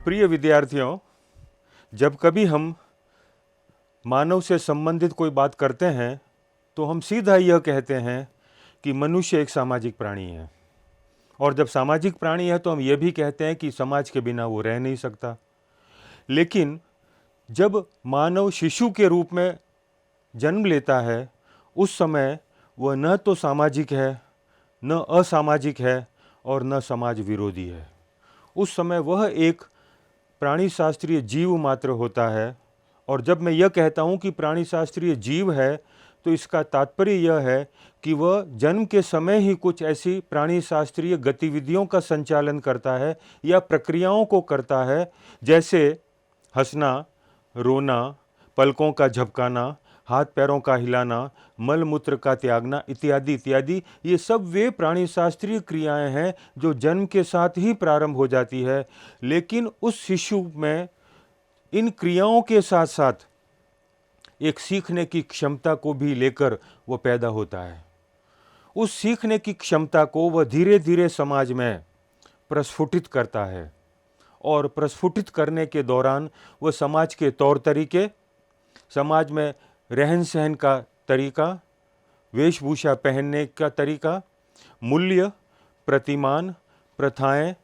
प्रिय विद्यार्थियों, जब कभी हम मानव से संबंधित कोई बात करते हैं तो हम सीधा यह कहते हैं कि मनुष्य एक सामाजिक प्राणी है। और जब सामाजिक प्राणी है तो हम यह भी कहते हैं कि समाज के बिना वो रह नहीं सकता। लेकिन जब मानव शिशु के रूप में जन्म लेता है, उस समय वह न तो सामाजिक है, न असामाजिक है और न समाज विरोधी है। उस समय वह एक प्राणी शास्त्रीय जीव मात्र होता है। और जब मैं यह कहता हूँ कि प्राणी शास्त्रीय जीव है, तो इसका तात्पर्य यह है कि वह जन्म के समय ही कुछ ऐसी प्राणी शास्त्रीय गतिविधियों का संचालन करता है या प्रक्रियाओं को करता है, जैसे हंसना, रोना, पलकों का झपकाना, हाथ पैरों का हिलाना, मल मूत्र का त्यागना इत्यादि इत्यादि। ये सब वे प्राणी शास्त्रीय क्रियाएं हैं जो जन्म के साथ ही प्रारंभ हो जाती है। लेकिन उस शिशु में इन क्रियाओं के साथ साथ एक सीखने की क्षमता को भी लेकर वह पैदा होता है। उस सीखने की क्षमता को वह धीरे धीरे समाज में प्रस्फुटित करता है और प्रस्फुटित करने के दौरान वह समाज के तौर तरीके, समाज में रहन सहन का तरीका, वेशभूषा पहनने का तरीका, मूल्य, प्रतिमान, प्रथाएं,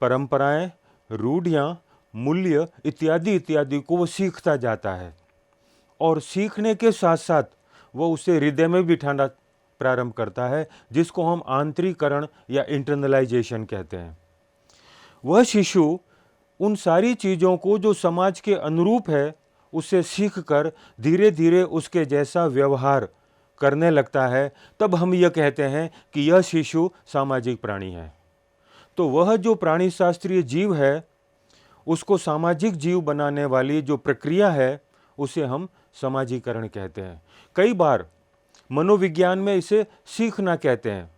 परंपराएं, रूढ़ियाँ, मूल्य इत्यादि इत्यादि को वो सीखता जाता है। और सीखने के साथ साथ वह उसे हृदय में बिठाना प्रारंभ करता है, जिसको हम आंतरीकरण या इंटरनलाइजेशन कहते हैं। वह शिशु उन सारी चीज़ों को जो समाज के अनुरूप है उसे सीखकर धीरे धीरे उसके जैसा व्यवहार करने लगता है। तब हम यह कहते हैं कि यह शिशु सामाजिक प्राणी है। तो वह जो प्राणी शास्त्रीय जीव है, उसको सामाजिक जीव बनाने वाली जो प्रक्रिया है उसे हम समाजीकरण कहते हैं। कई बार मनोविज्ञान में इसे सीखना कहते हैं,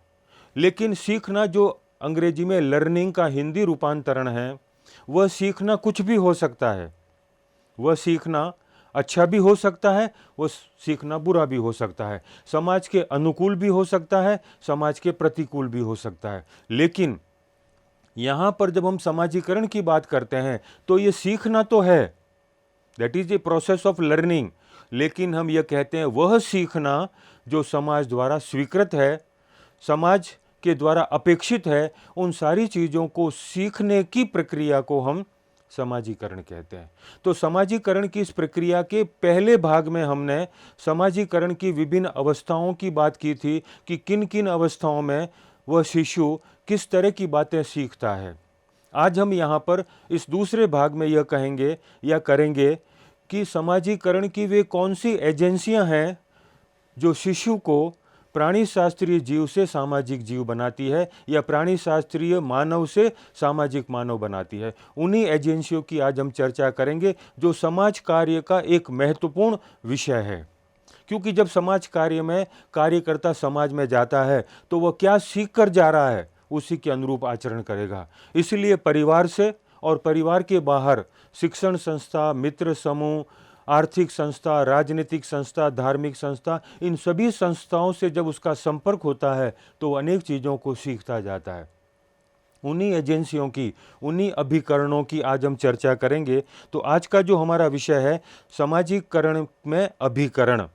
लेकिन सीखना जो अंग्रेजी में लर्निंग का हिंदी रूपांतरण है, वह सीखना कुछ भी हो सकता है। वह सीखना अच्छा भी हो सकता है, वह सीखना बुरा भी हो सकता है, समाज के अनुकूल भी हो सकता है, समाज के प्रतिकूल भी हो सकता है। लेकिन यहाँ पर जब हम समाजीकरण की बात करते हैं तो ये सीखना तो है, that is a process of learning. लेकिन हम यह कहते हैं वह सीखना जो समाज द्वारा स्वीकृत है, समाज के द्वारा अपेक्षित है, उन सारी चीज़ों को सीखने की प्रक्रिया को हम समाजीकरण कहते हैं। तो समाजीकरण की इस प्रक्रिया के पहले भाग में हमने समाजीकरण की विभिन्न अवस्थाओं की बात की थी कि किन किन अवस्थाओं में वह शिशु किस तरह की बातें सीखता है। आज हम यहाँ पर इस दूसरे भाग में यह कहेंगे या करेंगे कि समाजीकरण की वे कौन सी एजेंसियाँ हैं जो शिशु को प्राणी शास्त्रीय जीव से सामाजिक जीव बनाती है या प्राणी शास्त्रीय मानव से सामाजिक मानव बनाती है। उन्हीं एजेंसियों की आज हम चर्चा करेंगे जो समाज कार्य का एक महत्वपूर्ण विषय है। क्योंकि जब समाज कार्य में कार्यकर्ता समाज में जाता है तो वह क्या सीख कर जा रहा है उसी के अनुरूप आचरण करेगा। इसलिए परिवार से और परिवार के बाहर शिक्षण संस्था, मित्र समूह, आर्थिक संस्था, राजनीतिक संस्था, धार्मिक संस्था, इन सभी संस्थाओं से जब उसका संपर्क होता है तो अनेक चीज़ों को सीखता जाता है। उन्हीं एजेंसियों की, उन्हीं अभिकरणों की आज हम चर्चा करेंगे। तो आज का जो हमारा विषय है सामाजिकरण में अभिकरण।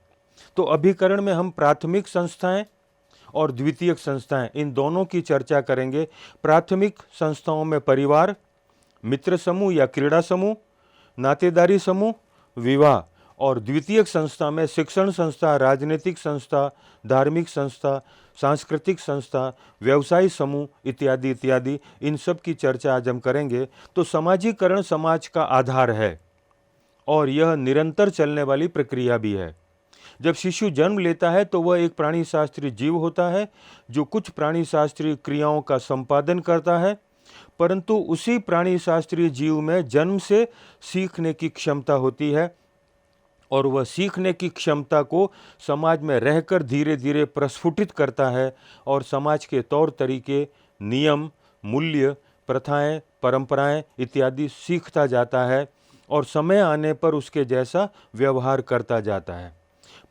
तो अभिकरण में हम प्राथमिक संस्थाएं और द्वितीयक संस्थाएं, इन दोनों की चर्चा करेंगे। प्राथमिक संस्थाओं में परिवार, मित्र समूह या क्रीड़ा समूह, नातेदारी समूह, विवाह, और द्वितीयक संस्था में शिक्षण संस्था, राजनीतिक संस्था, धार्मिक संस्था, सांस्कृतिक संस्था, व्यवसायी समूह इत्यादि इत्यादि, इन सब की चर्चा आज हम करेंगे। तो समाजीकरण समाज का आधार है और यह निरंतर चलने वाली प्रक्रिया भी है। जब शिशु जन्म लेता है तो वह एक प्राणी शास्त्रीय जीव होता है जो कुछ प्राणी शास्त्रीय क्रियाओं का संपादन करता है, परंतु उसी प्राणी शास्त्रीय जीव में जन्म से सीखने की क्षमता होती है और वह सीखने की क्षमता को समाज में रहकर धीरे धीरे प्रस्फुटित करता है और समाज के तौर तरीके, नियम, मूल्य, प्रथाएं, परंपराएं इत्यादि सीखता जाता है और समय आने पर उसके जैसा व्यवहार करता जाता है।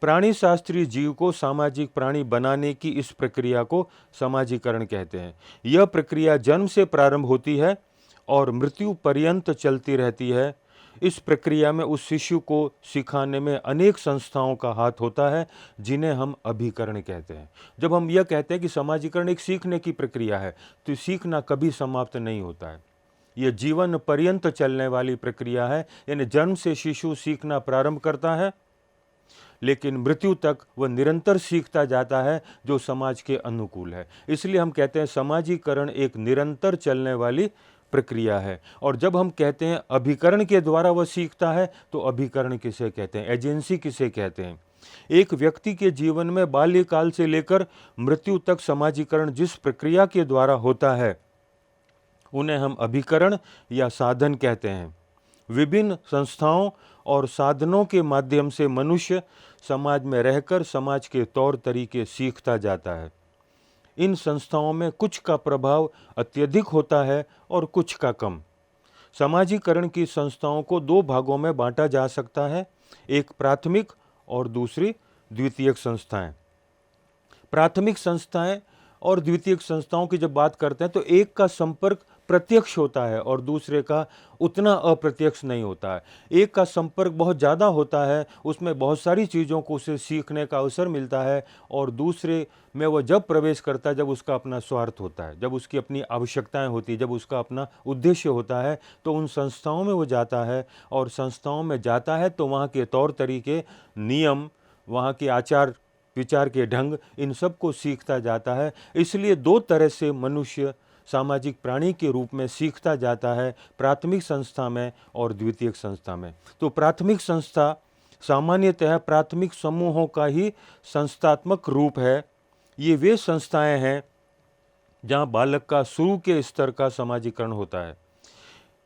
प्राणी शास्त्रीय जीव को सामाजिक प्राणी बनाने की इस प्रक्रिया को समाजीकरण कहते हैं। यह प्रक्रिया जन्म से प्रारंभ होती है और मृत्यु पर्यंत चलती रहती है। इस प्रक्रिया में उस शिशु को सिखाने में अनेक संस्थाओं का हाथ होता है, जिन्हें हम अभिकरण कहते हैं। जब हम यह कहते हैं कि समाजीकरण एक सीखने की प्रक्रिया है, तो सीखना कभी समाप्त नहीं होता है। यह जीवन पर्यंत चलने वाली प्रक्रिया है। यानी जन्म से शिशु सीखना प्रारंभ करता है, लेकिन मृत्यु तक वह निरंतर सीखता जाता है, जो समाज के अनुकूल है। इसलिए हम कहते हैं समाजीकरण एक निरंतर चलने वाली प्रक्रिया है। और जब हम कहते हैं अभिकरण के द्वारा वह सीखता है, तो अभिकरण किसे कहते हैं, एजेंसी किसे कहते हैं? एक व्यक्ति के जीवन में बाल्यकाल से लेकर मृत्यु तक समाजीकरण जिस प्रक्रिया के द्वारा होता है, उन्हें हम अभिकरण या साधन कहते हैं। विभिन्न संस्थाओं और साधनों के माध्यम से मनुष्य समाज में रहकर समाज के तौर तरीके सीखता जाता है। इन संस्थाओं में कुछ का प्रभाव अत्यधिक होता है और कुछ का कम। समाजीकरण की संस्थाओं को दो भागों में बांटा जा सकता है, एक प्राथमिक और दूसरी द्वितीयक संस्थाएं। प्राथमिक संस्थाएं और द्वितीयक संस्थाओं की जब बात करते हैं, तो एक का संपर्क प्रत्यक्ष होता है और दूसरे का उतना अप्रत्यक्ष नहीं होता है। एक का संपर्क बहुत ज़्यादा होता है, उसमें बहुत सारी चीज़ों को उसे सीखने का अवसर मिलता है, और दूसरे में वह जब प्रवेश करता है, जब उसका अपना स्वार्थ होता है, जब उसकी अपनी आवश्यकताएं होती है, जब उसका अपना उद्देश्य होता है, तो उन संस्थाओं में वो जाता है। और संस्थाओं में जाता है तो वहाँ के तौर तरीके, नियम, वहाँ के आचार विचार के ढंग, इन सब को सीखता जाता है। इसलिए दो तरह से मनुष्य सामाजिक प्राणी के रूप में सीखता जाता है, प्राथमिक संस्था में और द्वितीयक संस्था में। तो प्राथमिक संस्था सामान्यतः प्राथमिक समूहों का ही संस्थात्मक रूप है। ये वे संस्थाएं हैं जहां बालक का शुरू के स्तर का समाजीकरण होता है।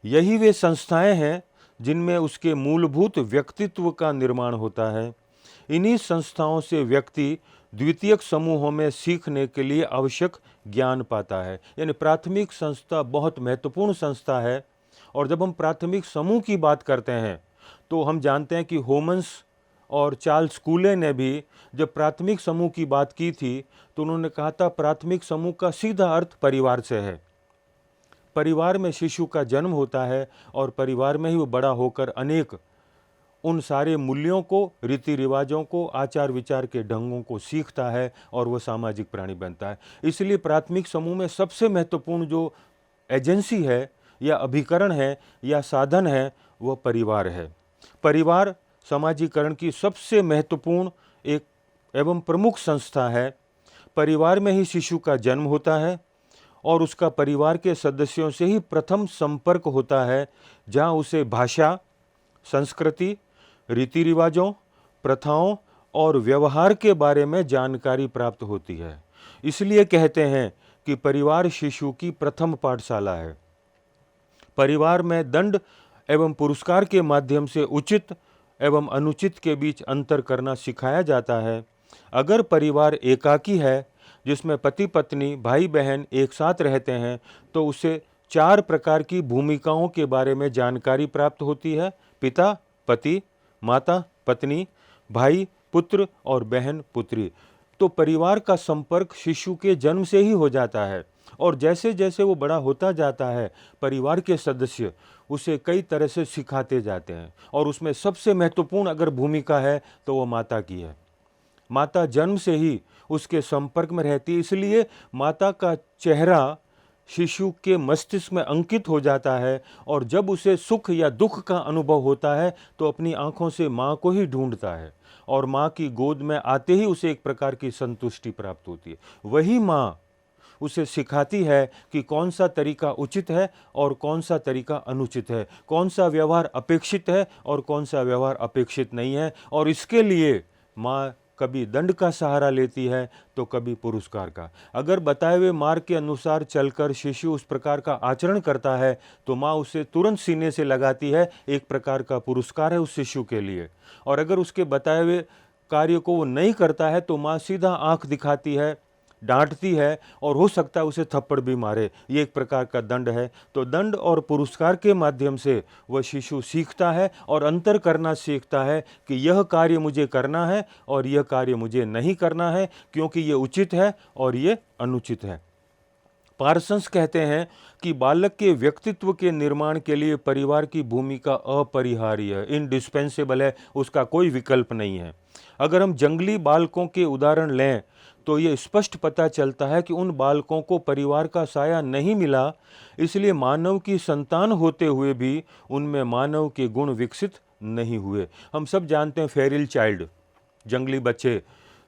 यही वे संस्थाएं हैं जिनमें उसके मूलभूत व्यक्तित्व का निर्माण होता है। इन्हीं संस्थाओं से व्यक्ति द्वितीयक समूहों में सीखने के लिए आवश्यक ज्ञान पाता है। यानी प्राथमिक संस्था बहुत महत्वपूर्ण संस्था है। और जब हम प्राथमिक समूह की बात करते हैं, तो हम जानते हैं कि होमन्स और चार्ल्स कूले ने भी जब प्राथमिक समूह की बात की थी, तो उन्होंने कहा था प्राथमिक समूह का सीधा अर्थ परिवार से है। परिवार में शिशु का जन्म होता है और परिवार में ही वो बड़ा होकर अनेक उन सारे मूल्यों को, रीति रिवाजों को, आचार विचार के ढंगों को सीखता है और वह सामाजिक प्राणी बनता है। इसलिए प्राथमिक समूह में सबसे महत्वपूर्ण जो एजेंसी है या अभिकरण है या साधन है, वह परिवार है। परिवार समाजीकरण की सबसे महत्वपूर्ण एक एवं प्रमुख संस्था है। परिवार में ही शिशु का जन्म होता है और उसका परिवार के सदस्यों से ही प्रथम संपर्क होता है, जहाँ उसे भाषा, संस्कृति, रीति रिवाजों, प्रथाओं और व्यवहार के बारे में जानकारी प्राप्त होती है। इसलिए कहते हैं कि परिवार शिशु की प्रथम पाठशाला है। परिवार में दंड एवं पुरस्कार के माध्यम से उचित एवं अनुचित के बीच अंतर करना सिखाया जाता है। अगर परिवार एकाकी है, जिसमें पति पत्नी, भाई बहन एक साथ रहते हैं, तो उसे 4 प्रकार की भूमिकाओं के बारे में जानकारी प्राप्त होती है। पिता, पति, माता, पत्नी, भाई, पुत्र और बहन, पुत्री। तो परिवार का संपर्क शिशु के जन्म से ही हो जाता है, और जैसे जैसे वो बड़ा होता जाता है, परिवार के सदस्य उसे कई तरह से सिखाते जाते हैं। और उसमें सबसे महत्वपूर्ण अगर भूमिका है, तो वो माता की है। माता जन्म से ही उसके संपर्क में रहती है, इसलिए माता का चेहरा शिशु के मस्तिष्क में अंकित हो जाता है, और जब उसे सुख या दुख का अनुभव होता है, तो अपनी आंखों से माँ को ही ढूंढता है, और माँ की गोद में आते ही उसे एक प्रकार की संतुष्टि प्राप्त होती है। वही माँ उसे सिखाती है कि कौन सा तरीका उचित है और कौन सा तरीका अनुचित है, कौन सा व्यवहार अपेक्षित है और कौन सा व्यवहार अपेक्षित नहीं है। और इसके लिए माँ कभी दंड का सहारा लेती है तो कभी पुरस्कार का। अगर बताए हुए मार्ग के अनुसार चलकर शिशु उस प्रकार का आचरण करता है, तो माँ उसे तुरंत सीने से लगाती है, एक प्रकार का पुरस्कार है उस शिशु के लिए। और अगर उसके बताए हुए कार्य को वो नहीं करता है, तो माँ सीधा आंख दिखाती है, डांटती है, और हो सकता है उसे थप्पड़ भी मारे। ये एक प्रकार का दंड है। तो दंड और पुरस्कार के माध्यम से वह शिशु सीखता है और अंतर करना सीखता है कि यह कार्य मुझे करना है और यह कार्य मुझे नहीं करना है, क्योंकि ये उचित है और ये अनुचित है। पार्सन्स कहते हैं कि बालक के व्यक्तित्व के निर्माण के लिए परिवार की भूमिका अपरिहार्य है, इंडिस्पेंसेबल है, उसका कोई विकल्प नहीं है। अगर हम जंगली बालकों के उदाहरण लें तो ये स्पष्ट पता चलता है कि उन बालकों को परिवार का साया नहीं मिला, इसलिए मानव की संतान होते हुए भी उनमें मानव के गुण विकसित नहीं हुए। हम सब जानते हैं फेरिल चाइल्ड, जंगली बच्चे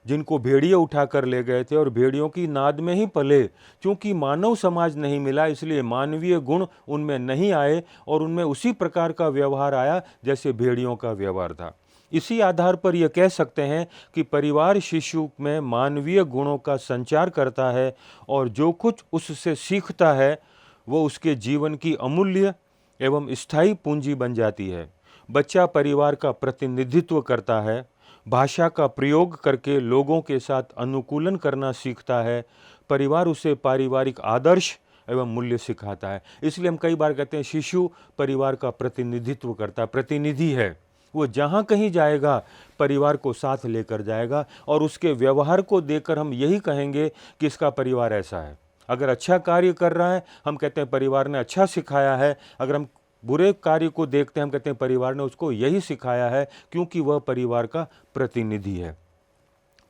जिनको भेड़िए उठा कर ले गए थे और भेड़ियों की नाद में ही पले। क्योंकि मानव समाज नहीं मिला इसलिए मानवीय गुण उनमें नहीं आए और उनमें उसी प्रकार का व्यवहार आया जैसे भेड़ियों का व्यवहार था। इसी आधार पर यह कह सकते हैं कि परिवार शिशु में मानवीय गुणों का संचार करता है और जो कुछ उससे सीखता है वो उसके जीवन की अमूल्य एवं स्थायी पूंजी बन जाती है। बच्चा परिवार का प्रतिनिधित्व करता है, भाषा का प्रयोग करके लोगों के साथ अनुकूलन करना सीखता है, परिवार उसे पारिवारिक आदर्श एवं मूल्य सिखाता है। इसलिए हम कई बार कहते हैं शिशु परिवार का प्रतिनिधित्व करता है, प्रतिनिधि है। वो जहाँ कहीं जाएगा परिवार को साथ लेकर जाएगा और उसके व्यवहार को देखकर हम यही कहेंगे कि इसका परिवार ऐसा है। अगर अच्छा कार्य कर रहा है हम कहते हैं परिवार ने अच्छा सिखाया है, अगर हम बुरे कार्य को देखते हैं हम कहते हैं परिवार ने उसको यही सिखाया है, क्योंकि वह परिवार का प्रतिनिधि है।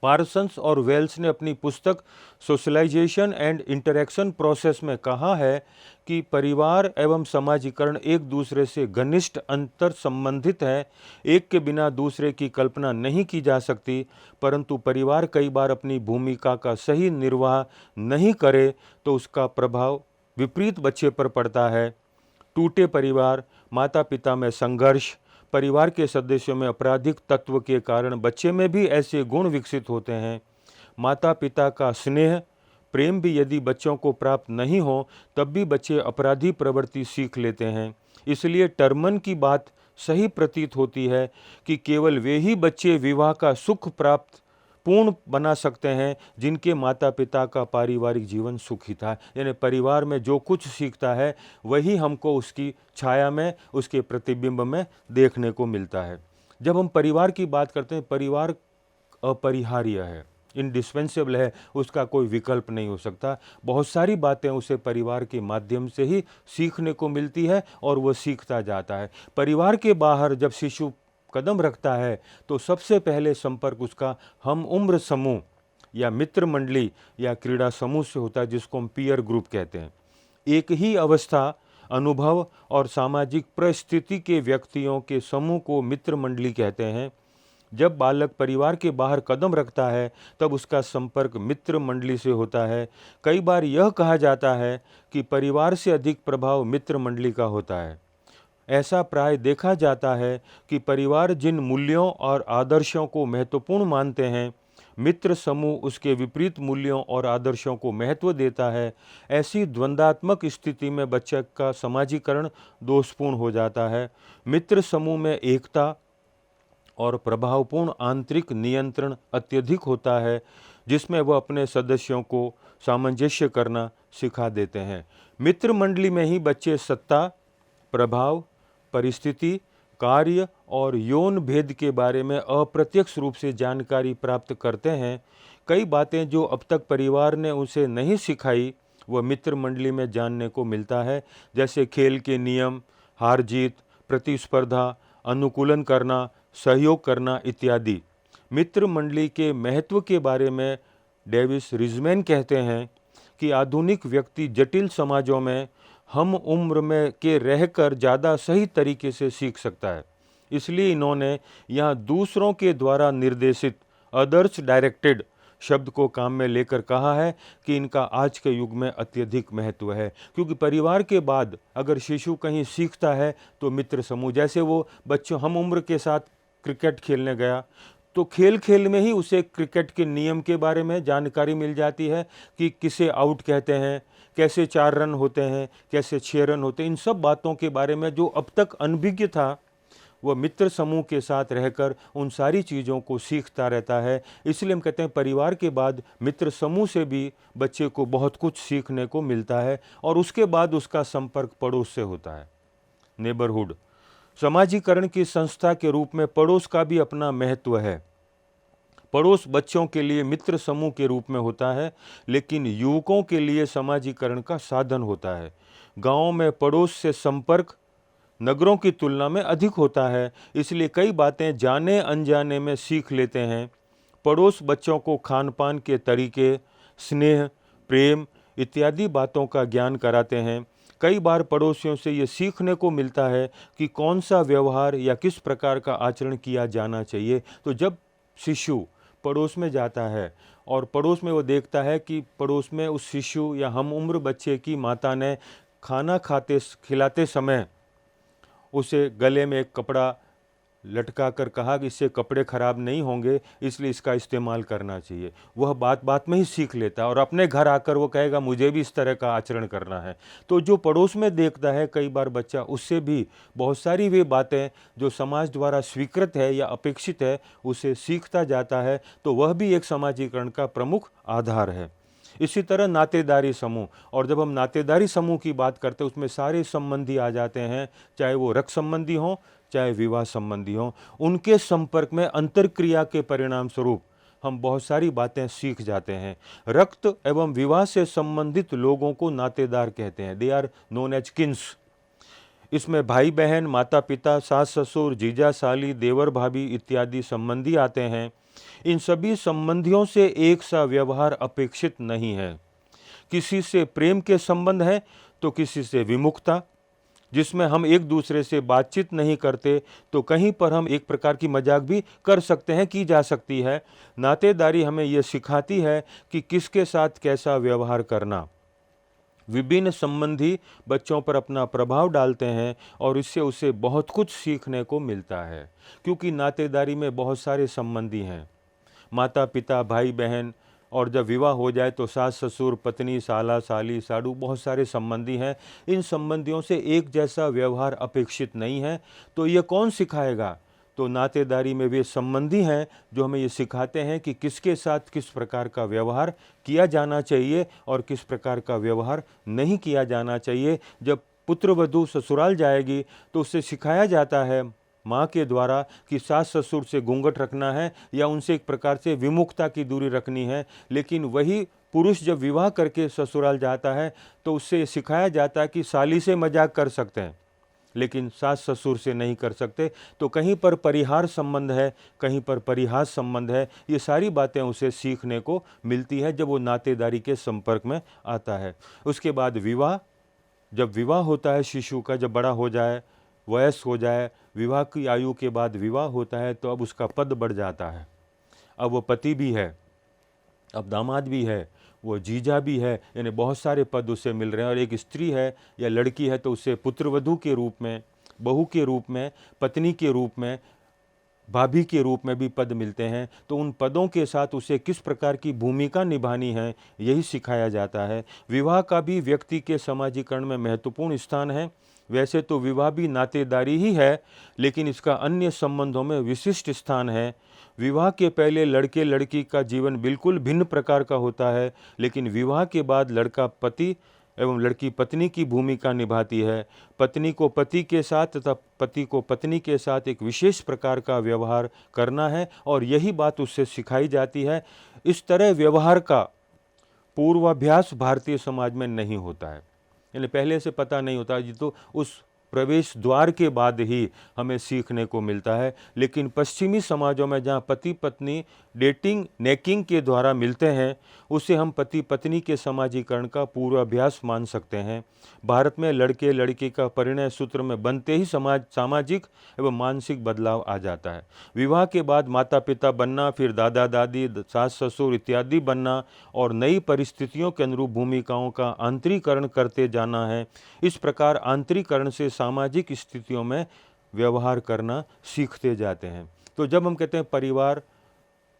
पार्सन्स और वेल्स ने अपनी पुस्तक सोशलाइजेशन एंड इंटरेक्शन प्रोसेस में कहा है कि परिवार एवं समाजीकरण एक दूसरे से घनिष्ठ अंतर संबंधित है। एक के बिना दूसरे की कल्पना नहीं की जा सकती, परंतु परिवार कई बार अपनी भूमिका का सही निर्वाह नहीं करे तो उसका प्रभाव विपरीत बच्चे पर पड़ता है। टूटे परिवार, माता पिता में संघर्ष, परिवार के सदस्यों में आपराधिक तत्व के कारण बच्चे में भी ऐसे गुण विकसित होते हैं। माता पिता का स्नेह प्रेम भी यदि बच्चों को प्राप्त नहीं हो तब भी बच्चे अपराधी प्रवृत्ति सीख लेते हैं। इसलिए टर्मन की बात सही प्रतीत होती है कि केवल वे ही बच्चे विवाह का सुख प्राप्त पूर्ण बना सकते हैं जिनके माता पिता का पारिवारिक जीवन सुखी था। यानी परिवार में जो कुछ सीखता है वही हमको उसकी छाया में, उसके प्रतिबिंब में देखने को मिलता है। जब हम परिवार की बात करते हैं, परिवार अपरिहार्य है, इंडिस्पेंसेबल है, उसका कोई विकल्प नहीं हो सकता। बहुत सारी बातें उसे परिवार के माध्यम से ही सीखने को मिलती है और वह सीखता जाता है। परिवार के बाहर जब शिशु कदम रखता है तो सबसे पहले संपर्क उसका हम उम्र समूह या मित्र मंडली या क्रीड़ा समूह से होता है, जिसको हम पीयर ग्रुप कहते हैं। एक ही अवस्था, अनुभव और सामाजिक परिस्थिति के व्यक्तियों के समूह को मित्र मंडली कहते हैं। जब बालक परिवार के बाहर कदम रखता है तब उसका संपर्क मित्र मंडली से होता है। कई बार यह कहा जाता है कि परिवार से अधिक प्रभाव मित्र मंडली का होता है। ऐसा प्राय देखा जाता है कि परिवार जिन मूल्यों और आदर्शों को महत्वपूर्ण मानते हैं, मित्र समूह उसके विपरीत मूल्यों और आदर्शों को महत्व देता है। ऐसी द्वंद्वात्मक स्थिति में बच्चे का समाजीकरण दोषपूर्ण हो जाता है। मित्र समूह में एकता और प्रभावपूर्ण आंतरिक नियंत्रण अत्यधिक होता है, जिसमें वह अपने सदस्यों को सामंजस्य करना सिखा देते हैं। मित्र मंडली में ही बच्चे सत्ता, प्रभाव, परिस्थिति, कार्य और यौन भेद के बारे में अप्रत्यक्ष रूप से जानकारी प्राप्त करते हैं। कई बातें जो अब तक परिवार ने उसे नहीं सिखाई वह मित्र मंडली में जानने को मिलता है, जैसे खेल के नियम, हार जीत, प्रतिस्पर्धा, अनुकूलन करना, सहयोग करना इत्यादि। मित्र मंडली के महत्व के बारे में डेविस रिजमैन कहते हैं कि आधुनिक व्यक्ति जटिल समाजों में हम उम्र में के रहकर ज़्यादा सही तरीके से सीख सकता है। इसलिए इन्होंने यहाँ दूसरों के द्वारा निर्देशित अदर्स डायरेक्टेड शब्द को काम में लेकर कहा है कि इनका आज के युग में अत्यधिक महत्व है। क्योंकि परिवार के बाद अगर शिशु कहीं सीखता है तो मित्र समूह, जैसे वो बच्चों हम उम्र के साथ क्रिकेट खेलने गया तो खेल खेल में ही उसे क्रिकेट के नियम के बारे में जानकारी मिल जाती है कि किसे आउट कहते हैं, कैसे 4 रन होते हैं, कैसे 6 रन होते हैं। इन सब बातों के बारे में जो अब तक अनभिज्ञ था वह मित्र समूह के साथ रहकर उन सारी चीज़ों को सीखता रहता है। इसलिए हम कहते हैं परिवार के बाद मित्र समूह से भी बच्चे को बहुत कुछ सीखने को मिलता है और उसके बाद उसका संपर्क पड़ोस से होता है, नेबरहुड। समाजीकरण की संस्था के रूप में पड़ोस का भी अपना महत्व है। पड़ोस बच्चों के लिए मित्र समूह के रूप में होता है, लेकिन युवकों के लिए समाजीकरण का साधन होता है। गाँव में पड़ोस से संपर्क नगरों की तुलना में अधिक होता है, इसलिए कई बातें जाने अनजाने में सीख लेते हैं। पड़ोस बच्चों को खान पान के तरीके, स्नेह, प्रेम इत्यादि बातों का ज्ञान कराते हैं। कई बार पड़ोसियों से ये सीखने को मिलता है कि कौन सा व्यवहार या किस प्रकार का आचरण किया जाना चाहिए। तो जब शिशु पड़ोस में जाता है और पड़ोस में वो देखता है कि पड़ोस में उस शिशु या हम उम्र बच्चे की माता ने खाना खिलाते समय उसे गले में एक कपड़ा लटका कर कहा कि इससे कपड़े खराब नहीं होंगे, इसलिए इसका इस्तेमाल करना चाहिए। वह बात बात में ही सीख लेता है और अपने घर आकर वो कहेगा मुझे भी इस तरह का आचरण करना है। तो जो पड़ोस में देखता है कई बार बच्चा, उससे भी बहुत सारी वे बातें जो समाज द्वारा स्वीकृत है या अपेक्षित है उसे सीखता जाता है। तो वह भी एक समाजीकरण का प्रमुख आधार है। इसी तरह नातेदारी समूह, और जब हम नातेदारी समूह की बात करते हैं उसमें सारे संबंधी आ जाते हैं, चाहे वो रक्त संबंधी हों चाहे विवाह संबंधी हों। उनके संपर्क में अंतर्क्रिया के परिणाम स्वरूप हम बहुत सारी बातें सीख जाते हैं। रक्त एवं विवाह से संबंधित लोगों को नातेदार कहते हैं, they are known as kins. इसमें भाई बहन, माता पिता, सास ससुर, जीजा साली, देवर भाभी इत्यादि संबंधी आते हैं। इन सभी संबंधियों से एक सा व्यवहार अपेक्षित नहीं है। किसी से प्रेम के संबंध है तो किसी से विमुखता, जिसमें हम एक दूसरे से बातचीत नहीं करते तो कहीं पर हम एक प्रकार की मजाक भी कर सकते हैं, की जा सकती है। नातेदारी हमें यह सिखाती है कि किसके साथ कैसा व्यवहार करना। विभिन्न संबंधी बच्चों पर अपना प्रभाव डालते हैं और इससे उसे बहुत कुछ सीखने को मिलता है, क्योंकि नातेदारी में बहुत सारे संबंधी हैं, माता पिता, भाई बहन, और जब विवाह हो जाए तो सास ससुर, पत्नी, साला साली, साड़ू, बहुत सारे संबंधी हैं। इन संबंधियों से एक जैसा व्यवहार अपेक्षित नहीं है। तो ये कौन सिखाएगा? तो नातेदारी में वे संबंधी हैं जो हमें ये सिखाते हैं कि किसके साथ किस प्रकार का व्यवहार किया जाना चाहिए और किस प्रकार का व्यवहार नहीं किया जाना चाहिए। जब पुत्रवधू ससुराल जाएगी तो उससे सिखाया जाता है माँ के द्वारा कि सास ससुर से घूंघट रखना है या उनसे एक प्रकार से विमुखता की दूरी रखनी है। लेकिन वही पुरुष जब विवाह करके ससुराल जाता है तो उससे सिखाया जाता है कि साली से मजाक कर सकते हैं लेकिन सास ससुर से नहीं कर सकते। तो कहीं पर परिहार संबंध है, कहीं पर परिहास संबंध है। ये सारी बातें उसे सीखने को मिलती है जब वो नातेदारी के संपर्क में आता है। उसके बाद विवाह, जब विवाह होता है शिशु का, जब बड़ा हो जाए, वयस्क हो जाए, विवाह की आयु के बाद विवाह होता है तो अब उसका पद बढ़ जाता है। अब वो पति भी है, अब दामाद भी है, वो जीजा भी है, यानी बहुत सारे पद उसे मिल रहे हैं। और एक स्त्री है या लड़की है तो उसे पुत्रवधू के रूप में, बहू के रूप में, पत्नी के रूप में, भाभी के रूप में भी पद मिलते हैं। तो उन पदों के साथ उसे किस प्रकार की भूमिका निभानी है यही सिखाया जाता है। विवाह का भी व्यक्ति के समाजीकरण में महत्वपूर्ण स्थान है। वैसे तो विवाह भी नातेदारी ही है, लेकिन इसका अन्य संबंधों में विशिष्ट स्थान है। विवाह के पहले लड़के लड़की का जीवन बिल्कुल भिन्न प्रकार का होता है, लेकिन विवाह के बाद लड़का पति एवं लड़की पत्नी की भूमिका निभाती है। पत्नी को पति के साथ तथा पति को पत्नी के साथ एक विशेष प्रकार का व्यवहार करना है और यही बात उससे सिखाई जाती है। इस तरह व्यवहार का पूर्वाभ्यास भारतीय समाज में नहीं होता है, यानी पहले से पता नहीं होता, ये तो उस प्रवेश द्वार के बाद ही हमें सीखने को मिलता है। लेकिन पश्चिमी समाजों में जहाँ पति पत्नी डेटिंग नेकिंग के द्वारा मिलते हैं, उसे हम पति पत्नी के समाजीकरण का पूर्वाभ्यास मान सकते हैं। भारत में लड़के लड़की का परिणय सूत्र में बनते ही सामाजिक एवं मानसिक बदलाव आ जाता है। विवाह के बाद माता पिता बनना, फिर दादा दादी, सास ससुर इत्यादि बनना और नई परिस्थितियों के अनुरूप भूमिकाओं का आंतरीकरण करते जाना है। इस प्रकार आंतरीकरण से सामाजिक स्थितियों में व्यवहार करना सीखते जाते हैं। तो जब हम कहते हैं परिवार,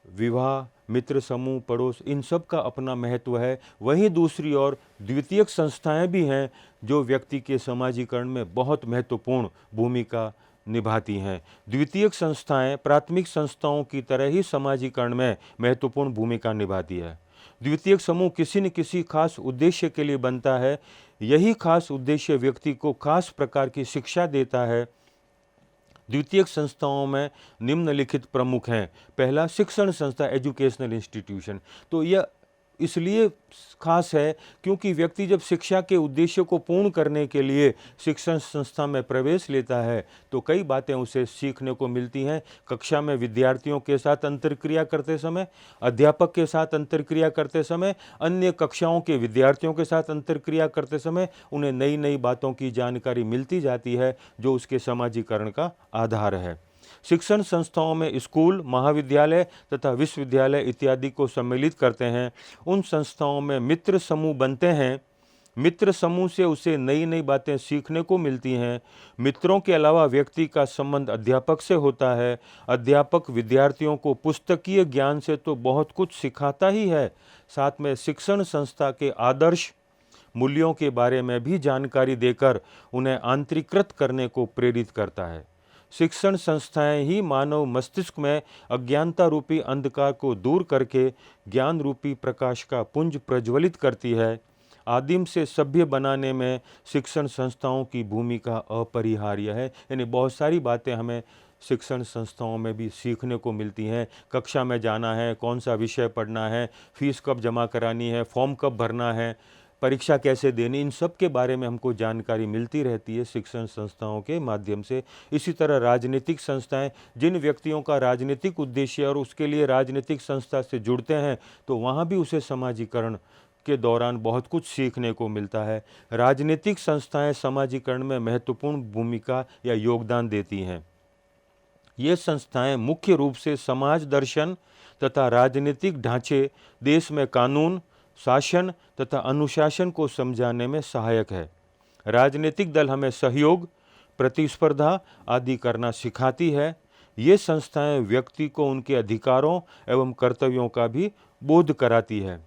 विवाह, मित्र समूह, पड़ोस, इन सब का अपना महत्व है, वहीं दूसरी ओर द्वितीयक संस्थाएं भी हैं जो व्यक्ति के समाजीकरण में बहुत महत्वपूर्ण भूमिका निभाती हैं। द्वितीयक संस्थाएं प्राथमिक संस्थाओं की तरह ही समाजीकरण में महत्वपूर्ण भूमिका निभाती है। द्वितीयक समूह किसी न किसी खास उद्देश्य के लिए बनता है। यही खास उद्देश्य व्यक्ति को खास प्रकार की शिक्षा देता है। द्वितीयक संस्थाओं में निम्नलिखित प्रमुख हैं। पहला, शिक्षण संस्था, एजुकेशनल इंस्टीट्यूशन। तो यह इसलिए खास है क्योंकि व्यक्ति जब शिक्षा के उद्देश्य को पूर्ण करने के लिए शिक्षण संस्था में प्रवेश लेता है तो कई बातें उसे सीखने को मिलती हैं। कक्षा में विद्यार्थियों के साथ अंतर्क्रिया करते समय, अध्यापक के साथ अंतर्क्रिया करते समय, अन्य कक्षाओं के विद्यार्थियों के साथ अंतर्क्रिया करते समय उन्हें नई नई बातों की जानकारी मिलती जाती है जो उसके समाजीकरण का आधार है। शिक्षण संस्थाओं में स्कूल, महाविद्यालय तथा विश्वविद्यालय इत्यादि को सम्मिलित करते हैं। उन संस्थाओं में मित्र समूह बनते हैं। मित्र समूह से उसे नई नई बातें सीखने को मिलती हैं। मित्रों के अलावा व्यक्ति का संबंध अध्यापक से होता है। अध्यापक विद्यार्थियों को पुस्तकीय ज्ञान से तो बहुत कुछ सिखाता ही है, साथ में शिक्षण संस्था के आदर्श मूल्यों के बारे में भी जानकारी देकर उन्हें आंतरिकृत करने को प्रेरित करता है। शिक्षण संस्थाएं ही मानव मस्तिष्क में अज्ञानता रूपी अंधकार को दूर करके ज्ञान रूपी प्रकाश का पुंज प्रज्वलित करती है। आदिम से सभ्य बनाने में शिक्षण संस्थाओं की भूमिका अपरिहार्य है। यानी बहुत सारी बातें हमें शिक्षण संस्थाओं में भी सीखने को मिलती हैं। कक्षा में जाना है, कौन सा विषय पढ़ना है, फीस कब जमा करानी है, फॉर्म कब भरना है, परीक्षा कैसे देनी, इन सब के बारे में हमको जानकारी मिलती रहती है शिक्षण संस्थाओं के माध्यम से। इसी तरह राजनीतिक संस्थाएं, जिन व्यक्तियों का राजनीतिक उद्देश्य और उसके लिए राजनीतिक संस्था से जुड़ते हैं तो वहाँ भी उसे समाजीकरण के दौरान बहुत कुछ सीखने को मिलता है। राजनीतिक संस्थाएं समाजीकरण में महत्वपूर्ण भूमिका या योगदान देती हैं। ये संस्थाएं मुख्य रूप से समाज दर्शन तथा राजनीतिक ढांचे, देश में कानून, शासन तथा अनुशासन को समझाने में सहायक है। राजनीतिक दल हमें सहयोग, प्रतिस्पर्धा आदि करना सिखाती है। ये संस्थाएं व्यक्ति को उनके अधिकारों एवं कर्तव्यों का भी बोध कराती है।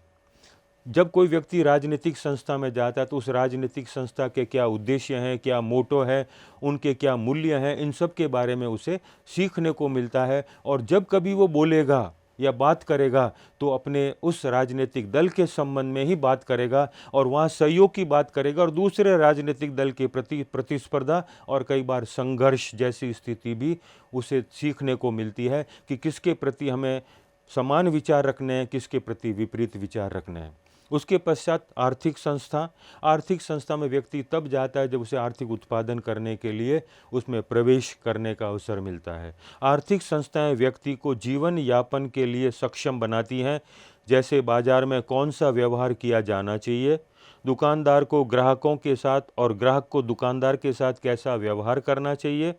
जब कोई व्यक्ति राजनीतिक संस्था में जाता है तो उस राजनीतिक संस्था के क्या उद्देश्य हैं, क्या मोटो है, उनके क्या मूल्य हैं, इन सब के बारे में उसे सीखने को मिलता है। और जब कभी वो बोलेगा या बात करेगा तो अपने उस राजनीतिक दल के संबंध में ही बात करेगा और वहाँ सहयोग की बात करेगा और दूसरे राजनीतिक दल के प्रति प्रतिस्पर्धा और कई बार संघर्ष जैसी स्थिति भी उसे सीखने को मिलती है कि किसके प्रति हमें समान विचार रखने हैं, किसके प्रति विपरीत विचार रखने हैं। उसके पश्चात आर्थिक संस्था। आर्थिक संस्था में व्यक्ति तब जाता है जब उसे आर्थिक उत्पादन करने के लिए उसमें प्रवेश करने का अवसर मिलता है। आर्थिक संस्थाएं व्यक्ति को जीवन यापन के लिए सक्षम बनाती हैं, जैसे बाजार में कौन सा व्यवहार किया जाना चाहिए, दुकानदार को ग्राहकों के साथ और ग्राहक को दुकानदार के साथ कैसा व्यवहार करना चाहिए।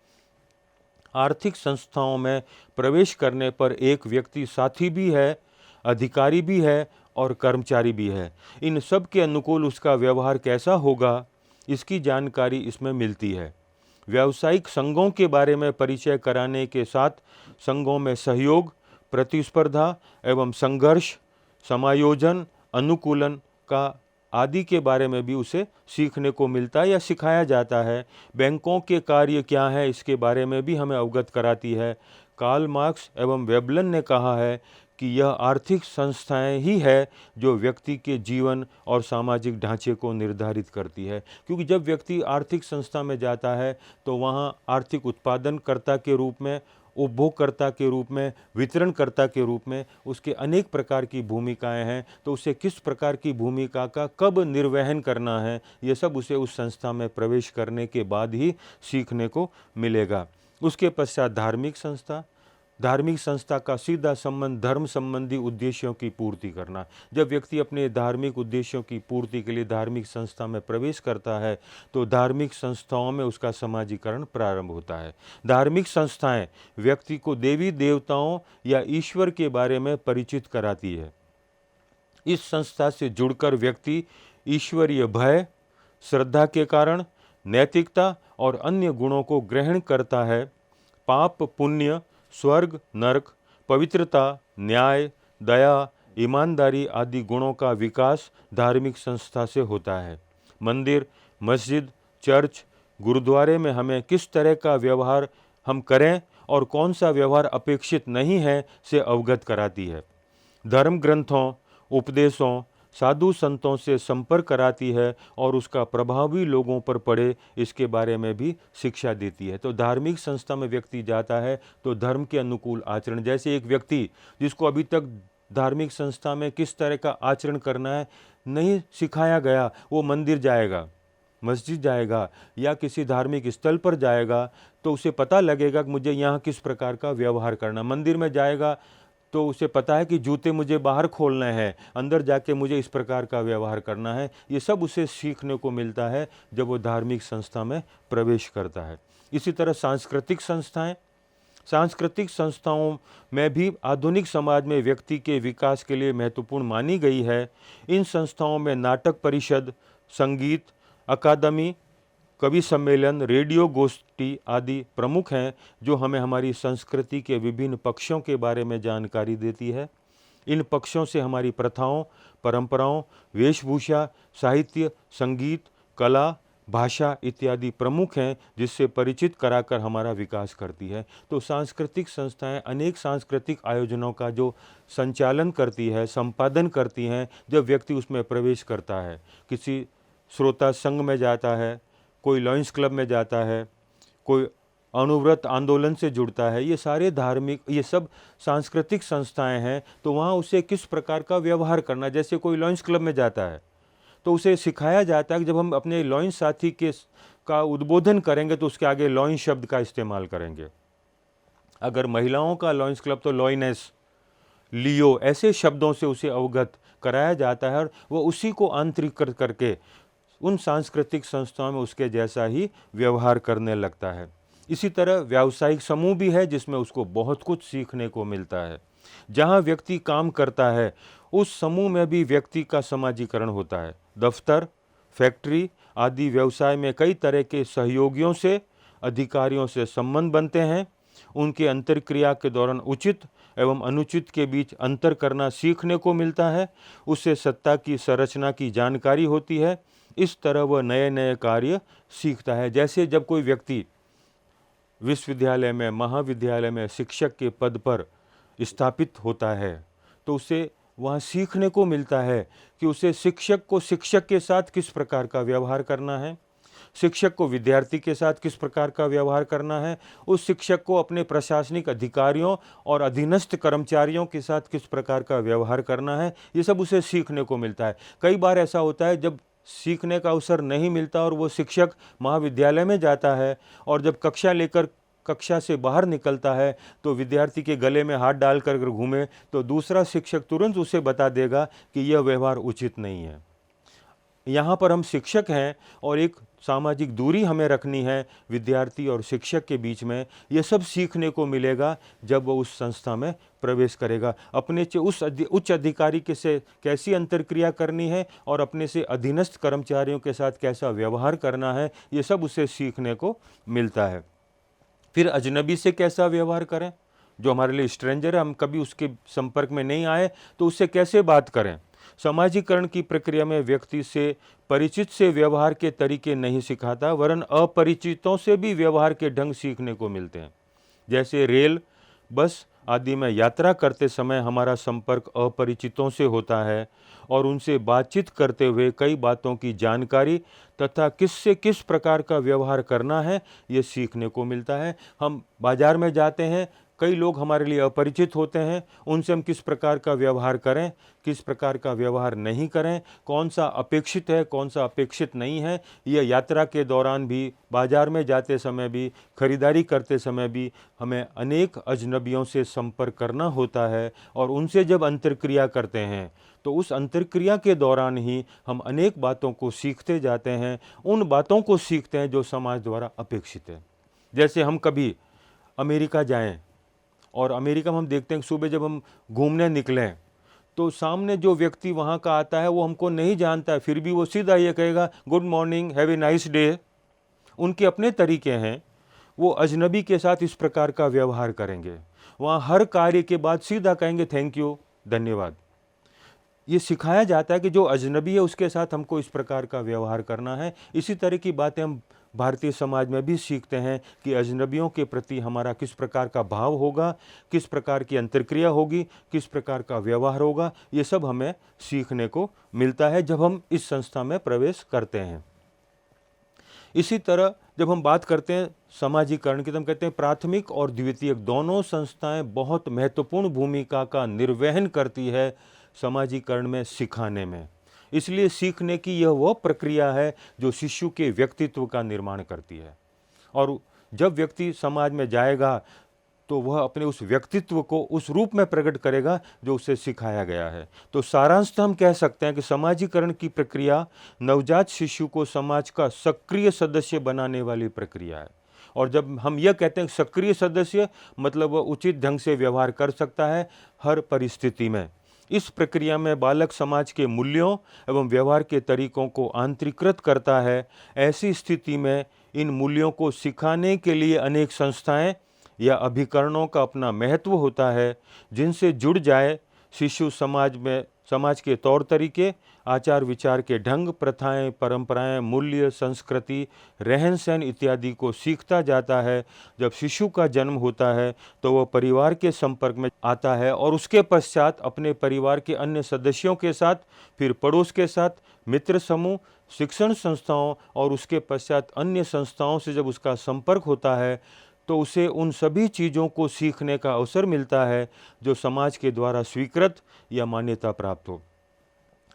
आर्थिक संस्थाओं में प्रवेश करने पर एक व्यक्ति साथी भी है, अधिकारी भी है और कर्मचारी भी है। इन सब के अनुकूल उसका व्यवहार कैसा होगा, इसकी जानकारी इसमें मिलती है। व्यावसायिक संघों के बारे में परिचय कराने के साथ संघों में सहयोग, प्रतिस्पर्धा एवं संघर्ष, समायोजन, अनुकूलन का आदि के बारे में भी उसे सीखने को मिलता है या सिखाया जाता है। बैंकों के कार्य क्या हैं इसके बारे में भी हमें अवगत कराती है। कार्ल मार्क्स एवं वेबलन ने कहा है कि यह आर्थिक संस्थाएं ही है जो व्यक्ति के जीवन और सामाजिक ढांचे को निर्धारित करती है। क्योंकि जब व्यक्ति आर्थिक संस्था में जाता है तो वहाँ आर्थिक उत्पादनकर्ता के रूप में, उपभोगकर्ता के रूप में, वितरणकर्ता के रूप में उसके अनेक प्रकार की भूमिकाएं हैं। तो उसे किस प्रकार की भूमिका का कब निर्वहन करना है, ये सब उसे उस संस्था में प्रवेश करने के बाद ही सीखने को मिलेगा। उसके पश्चात धार्मिक संस्था। धार्मिक संस्था का सीधा संबंध धर्म संबंधी उद्देश्यों की पूर्ति करना। जब व्यक्ति अपने धार्मिक उद्देश्यों की पूर्ति के लिए धार्मिक संस्था में प्रवेश करता है तो धार्मिक संस्थाओं में उसका समाजीकरण प्रारंभ होता है। धार्मिक संस्थाएं व्यक्ति को देवी देवताओं या ईश्वर के बारे में परिचित कराती है। इस संस्था से जुड़कर व्यक्ति ईश्वरीय भय, श्रद्धा के कारण नैतिकता और अन्य गुणों को ग्रहण करता है। पाप, पुण्य, स्वर्ग, नरक, पवित्रता, न्याय, दया, ईमानदारी आदि गुणों का विकास धार्मिक संस्था से होता है। मंदिर, मस्जिद, चर्च, गुरुद्वारे में हमें किस तरह का व्यवहार हम करें और कौन सा व्यवहार अपेक्षित नहीं है से अवगत कराती है। धर्म ग्रंथों, उपदेशों, साधु संतों से संपर्क कराती है और उसका प्रभाव भी लोगों पर पड़े, इसके बारे में भी शिक्षा देती है। तो धार्मिक संस्था में व्यक्ति जाता है तो धर्म के अनुकूल आचरण, जैसे एक व्यक्ति जिसको अभी तक धार्मिक संस्था में किस तरह का आचरण करना है नहीं सिखाया गया, वो मंदिर जाएगा, मस्जिद जाएगा या किसी धार्मिक स्थल पर जाएगा तो उसे पता लगेगा कि मुझे यहाँ किस प्रकार का व्यवहार करना। मंदिर में जाएगा तो उसे पता है कि जूते मुझे बाहर खोलने हैं, अंदर जाके मुझे इस प्रकार का व्यवहार करना है। ये सब उसे सीखने को मिलता है जब वो धार्मिक संस्था में प्रवेश करता है। इसी तरह सांस्कृतिक संस्थाओं में भी आधुनिक समाज में व्यक्ति के विकास के लिए महत्वपूर्ण मानी गई है। इन संस्थाओं में नाटक परिषद, संगीत अकादमी, कवि सम्मेलन, रेडियो गोष्ठी आदि प्रमुख हैं, जो हमें हमारी संस्कृति के विभिन्न पक्षों के बारे में जानकारी देती है। इन पक्षों से हमारी प्रथाओं, परंपराओं, वेशभूषा, साहित्य, संगीत, कला, भाषा इत्यादि प्रमुख हैं, जिससे परिचित कराकर हमारा विकास करती है। तो सांस्कृतिक संस्थाएं अनेक सांस्कृतिक आयोजनों का जो संचालन करती है, संपादन करती हैं जब व्यक्ति उसमें प्रवेश करता है। किसी श्रोता संघ में जाता है, कोई लॉयंस क्लब में जाता है, कोई अणुव्रत आंदोलन से जुड़ता है, ये सारे धार्मिक, ये सब सांस्कृतिक संस्थाएं हैं। तो वहाँ उसे किस प्रकार का व्यवहार करना, जैसे कोई लॉयंस क्लब में जाता है तो उसे सिखाया जाता है कि जब हम अपने लॉयंस साथी का उद्बोधन करेंगे तो उसके आगे लॉयंस शब्द का इस्तेमाल करेंगे। अगर महिलाओं का लॉयंस क्लब तो लॉयनेस, लियो, ऐसे शब्दों से उसे अवगत कराया जाता है और वो उसी को आंतरिकृत करके उन सांस्कृतिक संस्थाओं में उसके जैसा ही व्यवहार करने लगता है। इसी तरह व्यावसायिक समूह भी है जिसमें उसको बहुत कुछ सीखने को मिलता है। जहाँ व्यक्ति काम करता है उस समूह में भी व्यक्ति का समाजीकरण होता है। दफ्तर, फैक्ट्री आदि व्यवसाय में कई तरह के सहयोगियों से, अधिकारियों से संबंध बनते हैं। उनके अंतर्क्रिया के दौरान उचित एवं अनुचित के बीच अंतर करना सीखने को मिलता है। उससे सत्ता की संरचना की जानकारी होती है। इस तरह वह नए नए कार्य सीखता है। जैसे जब कोई व्यक्ति विश्वविद्यालय में, महाविद्यालय में शिक्षक के पद पर स्थापित होता है तो उसे वहाँ सीखने को मिलता है कि उसे शिक्षक को शिक्षक के साथ किस प्रकार का व्यवहार करना है, शिक्षक को विद्यार्थी के साथ किस प्रकार का व्यवहार करना है, उस शिक्षक को अपने प्रशासनिक अधिकारियों और अधीनस्थ कर्मचारियों के साथ किस प्रकार का व्यवहार करना है। ये सब उसे सीखने को मिलता है। कई बार ऐसा होता है जब सीखने का अवसर नहीं मिलता और वो शिक्षक महाविद्यालय में जाता है और जब कक्षा लेकर कक्षा से बाहर निकलता है तो विद्यार्थी के गले में हाथ डालकर घूमे तो दूसरा शिक्षक तुरंत उसे बता देगा कि यह व्यवहार उचित नहीं है। यहाँ पर हम शिक्षक हैं और एक सामाजिक दूरी हमें रखनी है विद्यार्थी और शिक्षक के बीच में। ये सब सीखने को मिलेगा जब वो उस संस्था में प्रवेश करेगा। अपने से उस उच्च अधिकारी के से कैसी अंतर्क्रिया करनी है और अपने से अधीनस्थ कर्मचारियों के साथ कैसा व्यवहार करना है, ये सब उसे सीखने को मिलता है। फिर अजनबी से कैसा व्यवहार करें, जो हमारे लिए स्ट्रेंजर है, हम कभी उसके संपर्क में नहीं आए, तो उससे कैसे बात करें। समाजीकरण की प्रक्रिया में व्यक्ति से परिचित से व्यवहार के तरीके नहीं सिखाता, वरन अपरिचितों से भी व्यवहार के ढंग सीखने को मिलते हैं। जैसे रेल, बस आदि में यात्रा करते समय हमारा संपर्क अपरिचितों से होता है और उनसे बातचीत करते हुए कई बातों की जानकारी तथा किससे किस प्रकार का व्यवहार करना है ये सीखने को मिलता है। हम बाजार में जाते हैं, कई लोग हमारे लिए अपरिचित होते हैं, उनसे हम किस प्रकार का व्यवहार करें, किस प्रकार का व्यवहार नहीं करें, कौन सा अपेक्षित है, कौन सा अपेक्षित नहीं है, यह यात्रा के दौरान भी, बाजार में जाते समय भी, खरीदारी करते समय भी हमें अनेक अजनबियों से संपर्क करना होता है और उनसे जब अंतर्क्रिया करते हैं तो उस अंतर्क्रिया के दौरान ही हम अनेक बातों को सीखते जाते हैं, उन बातों को सीखते हैं जो समाज द्वारा अपेक्षित है। जैसे हम कभी अमेरिका जाएं और अमेरिका में हम देखते हैं कि सुबह जब हम घूमने निकलें तो सामने जो व्यक्ति वहाँ का आता है वो हमको नहीं जानता है, फिर भी वो सीधा ये कहेगा good morning, have a nice day. उनके अपने तरीके हैं, वो अजनबी के साथ इस प्रकार का व्यवहार करेंगे। वहाँ हर कार्य के बाद सीधा कहेंगे थैंक यू, धन्यवाद। ये सिखाया जाता है कि जो अजनबी है उसके साथ हमको इस प्रकार का व्यवहार करना है। इसी तरह की बातें हम भारतीय समाज में भी सीखते हैं कि अजनबियों के प्रति हमारा किस प्रकार का भाव होगा, किस प्रकार की अंतर्क्रिया होगी, किस प्रकार का व्यवहार होगा। ये सब हमें सीखने को मिलता है जब हम इस संस्था में प्रवेश करते हैं। इसी तरह जब हम बात करते हैं समाजीकरण की, तो हम कहते हैं प्राथमिक और द्वितीयक दोनों संस्थाएं बहुत महत्वपूर्ण भूमिका का निर्वहन करती है समाजीकरण में, सिखाने में। इसलिए सीखने की यह वो प्रक्रिया है जो शिशु के व्यक्तित्व का निर्माण करती है। और जब व्यक्ति समाज में जाएगा तो वह अपने उस व्यक्तित्व को उस रूप में प्रकट करेगा जो उसे सिखाया गया है। तो सारांश हम कह सकते हैं कि समाजीकरण की प्रक्रिया नवजात शिशु को समाज का सक्रिय सदस्य बनाने वाली प्रक्रिया है। और जब हम यह कहते हैं सक्रिय सदस्य, मतलब वह उचित ढंग से व्यवहार कर सकता है हर परिस्थिति में। इस प्रक्रिया में बालक समाज के मूल्यों एवं व्यवहार के तरीकों को आंतरिकृत करता है। ऐसी स्थिति में इन मूल्यों को सिखाने के लिए अनेक संस्थाएं या अभिकरणों का अपना महत्व होता है, जिनसे जुड़ जाए शिशु समाज के तौर तरीके, आचार विचार के ढंग, प्रथाएं, परंपराएं, मूल्य, संस्कृति, रहन सहन इत्यादि को सीखता जाता है। जब शिशु का जन्म होता है तो वह परिवार के संपर्क में आता है और उसके पश्चात अपने परिवार के अन्य सदस्यों के साथ, फिर पड़ोस के साथ, मित्र समूह, शिक्षण संस्थाओं और उसके पश्चात अन्य संस्थाओं से जब उसका संपर्क होता है तो उसे उन सभी चीज़ों को सीखने का अवसर मिलता है जो समाज के द्वारा स्वीकृत या मान्यता प्राप्त हो।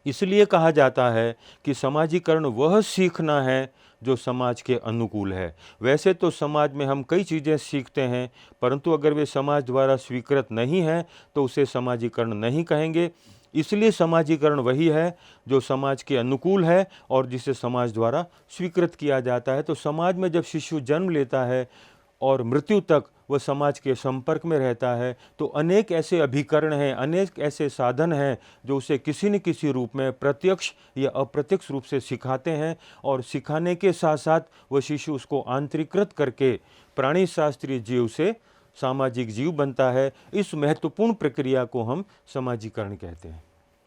इसलिए कहा जाता है कि समाजीकरण वह सीखना है जो समाज के अनुकूल है। वैसे तो समाज में हम कई चीज़ें सीखते हैं, परंतु अगर वे समाज द्वारा स्वीकृत नहीं हैं तो उसे समाजीकरण नहीं कहेंगे। इसलिए समाजीकरण वही है जो समाज के अनुकूल है और जिसे समाज द्वारा स्वीकृत किया जाता है। तो समाज में जब शिशु जन्म लेता है और मृत्यु तक वह समाज के संपर्क में रहता है तो अनेक ऐसे अभिकरण हैं, अनेक ऐसे साधन हैं जो उसे किसी न किसी रूप में प्रत्यक्ष या अप्रत्यक्ष रूप से सिखाते हैं। और सिखाने के साथ साथ वह शिशु उसको आंतरिकृत करके प्राणी शास्त्रीय जीव से सामाजिक जीव बनता है। इस महत्वपूर्ण प्रक्रिया को हम समाजीकरण कहते हैं।